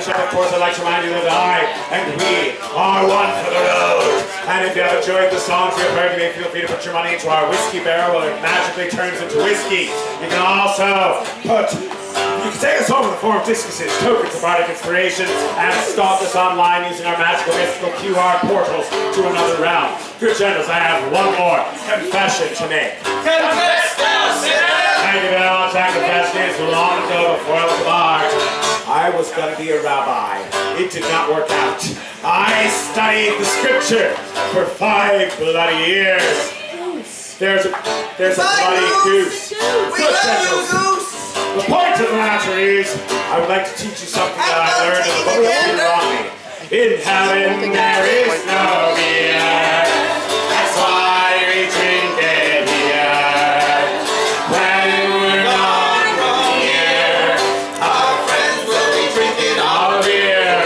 ship, of course, I'd like to remind you that I and we are one for the road. And if you have enjoyed the songs you've heard, you may feel free to put your money into our whiskey barrel where it magically turns into whiskey. You can also you can take us home in the form of discuses, tokens of bardic inspiration, and stalk us online using our magical mystical QR portals to another realm. Good generals, I have one more confession to make. Confess thou, sinner! Thank you very much. I confessed this long ago before I was large. I was going to be a rabbi. It did not work out. I studied the scripture for 5 bloody years. There's a bloody goose. Good generals. The point of the matter is, I would like to teach you something that I learned in the book of Deuteronomy. In heaven there is no beer. That's why we drink it here. When we're gone from here, our friends will be drinking our beer.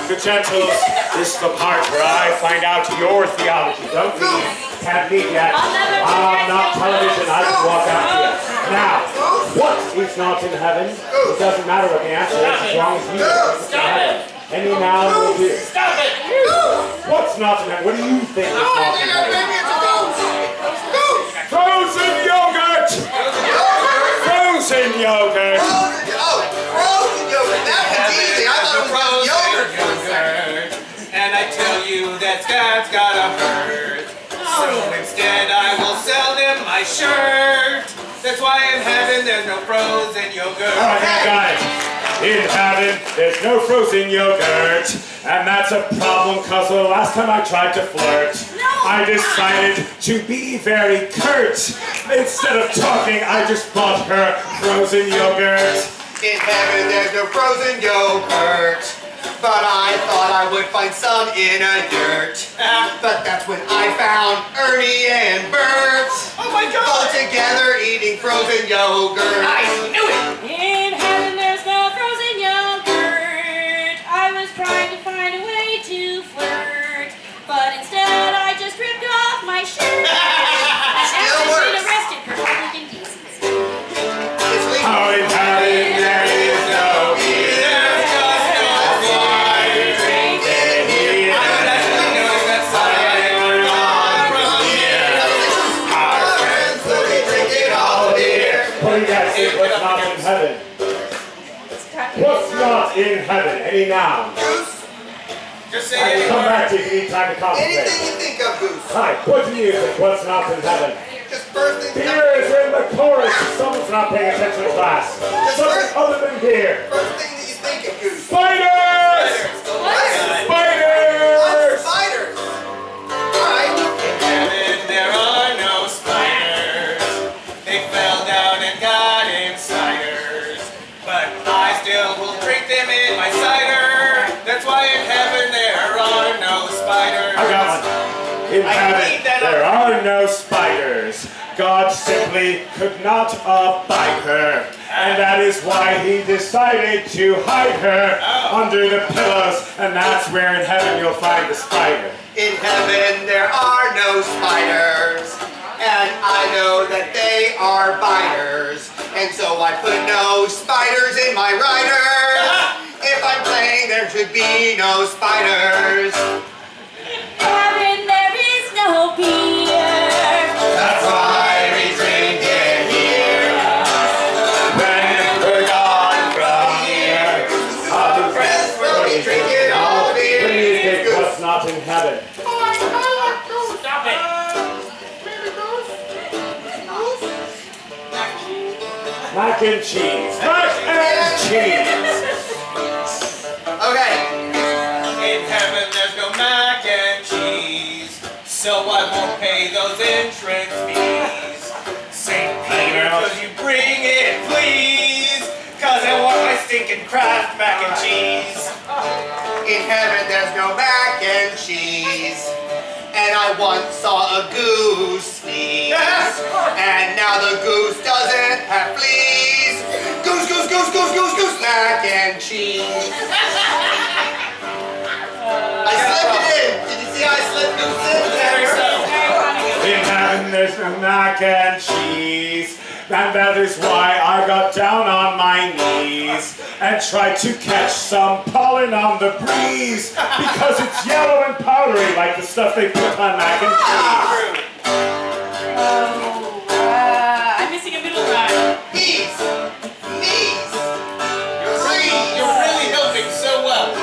The gentles, this is the part where I find out your theology. Don't leave. Can't leave yet. I'm not television. I can walk out here. Now, what is not in heaven? It doesn't matter what the answer is as long as you know it's in heaven. Any noun will do. Stop it! What's not in heaven? What do you think is not in heaven? Frozen yogurt! Frozen yogurt! Frozen yogurt! That was easy. I thought it was yogurt. And I tell you that God's got a hurt. So instead I will sell them my shirt. That's why in heaven there's no frozen yogurt. Okay, I got it. In heaven, there's no frozen yogurt. And that's a problem because the last time I tried to flirt, I decided to be very curt. Instead of talking, I just bought her frozen yogurt. In heaven there's no frozen yogurt. But I thought I would find some in a dirt. But that's when I found Ernie and Bert. Oh my God! All together eating frozen yogurt. I knew it! In heaven there's no frozen yogurt. I was trying to find a way to flirt, but instead I just ripped off my shirt. I have been arrested for public indecency. Oh, in heaven, there is no beer. What's not in heaven? What's not in heaven? Any noun? Goose? Just say I any can come word. back to you if you need time to concentrate. Anything you think of, Goose. Hi, what do you think? What's not in heaven? Just first thing. Beer is in the chorus. Someone's not paying attention to class. Something other than beer. First thing that you think of, Goose. Spiders! Spiders! Spiders! Alright. In heaven there are no spiders. They fell down and got in ciders. But I still will drink them in my cider. That's why in heaven there are no spiders. I got one. In heaven, there are no spiders. God simply could not abide her. And that is why he decided to hide her under the pillows. And that's where in heaven you'll find the spider. In heaven there are no spiders. And I know that they are biters. And so I put no spiders in my rider. If I'm playing, there should be no spiders. Heaven there is no beer. That's why we drink it here. When we're gone from here, our friends will be drinking all the beer. What do you think? What's not in heaven? Stop it! Mac and cheese. Mac and cheese. Okay. In heaven there's no mac and cheese, so I won't pay those entrance fees. St. Peter, could you bring it please? Cause I want my stinking Kraft mac and cheese. In heaven there's no mac and cheese. And I once saw a goose sneeze. Yes. And now the goose doesn't have fleas. Goose, goose, goose, goose, goose, goose, mac and cheese. I slipped it in. Did you see how I slipped goose in? Very subtle. In heaven there's no mac and cheese. And that is why I got down on my knees. and tried to catch some pollen on the breeze because it's yellow and powdery like the stuff they put on mac and cheese. I'm missing a middle rhyme. Peas. Knees. You're really helping so well.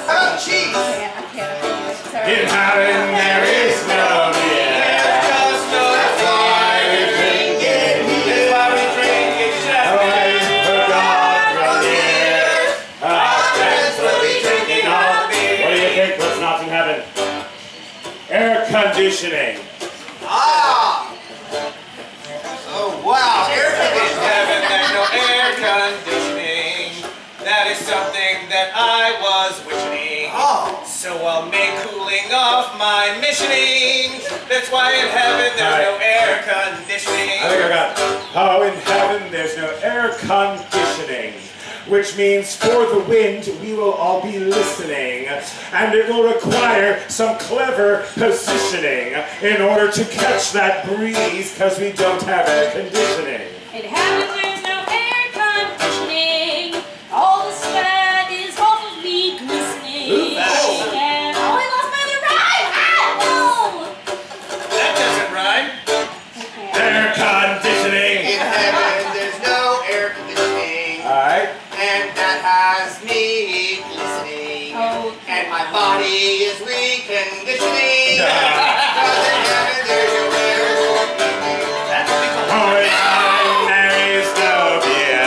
How about cheese? I can't. Sorry. In heaven there is no beer. There's just no fire. That's why we drink it just For God from here. Our friends will be drinking all beer. What do you think? What's not in heaven? Air conditioning. Ah! Oh, wow. Air in conditioning. heaven. There's no air conditioning. That is something that I was wishing. Oh. So I'll make cooling off my missioning. That's why in heaven there's no air conditioning. I think I got it. Oh, in heaven there's no air conditioning, which means for the wind we will all be listening, and it will require some clever positioning in order to catch that breeze because we don't have air conditioning. In heaven there's no air conditioning. All the sweat is off of me glistening. And oh, I lost my other rhyme! Ah, no! That doesn't rhyme. Air conditioning. In heaven, there's no air conditioning. All right. And that has me glistening. Okay. And my body is reconditioning. Because in heaven, there's no air conditioning. That's what we call Oh, in heaven there is no beer.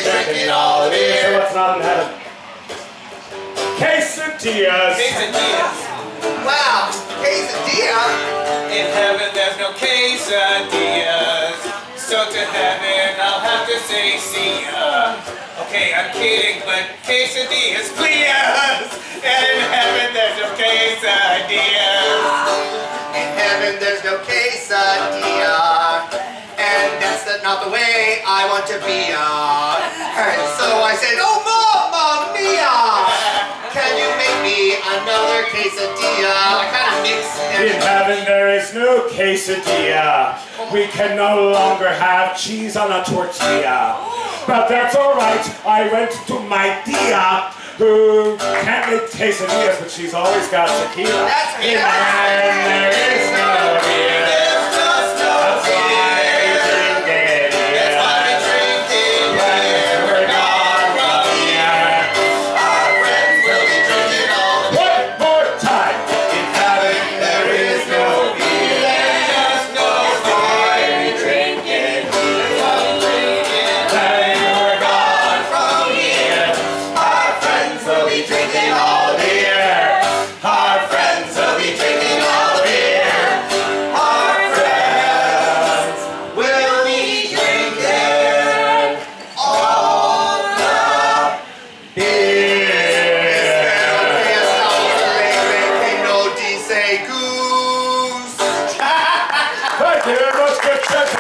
So what's not in heaven? Quesadillas. Quesadillas. Wow, quesadilla. In heaven there's no quesadillas. So to heaven I'll have to say see ya. Okay, I'm kidding, but quesadillas, please. And in heaven there's no quesadillas. In heaven, there's no quesadilla. And that's not the way I want to be. And so I said, oh, Mamma Mia! Can you make me another quesadilla? I kind of mixed In everything. heaven there is no quesadilla. We can no longer have cheese on a tortilla. But that's alright, I went to my tia, who can't make quesadillas, but she's always got tequila. That's In heaven there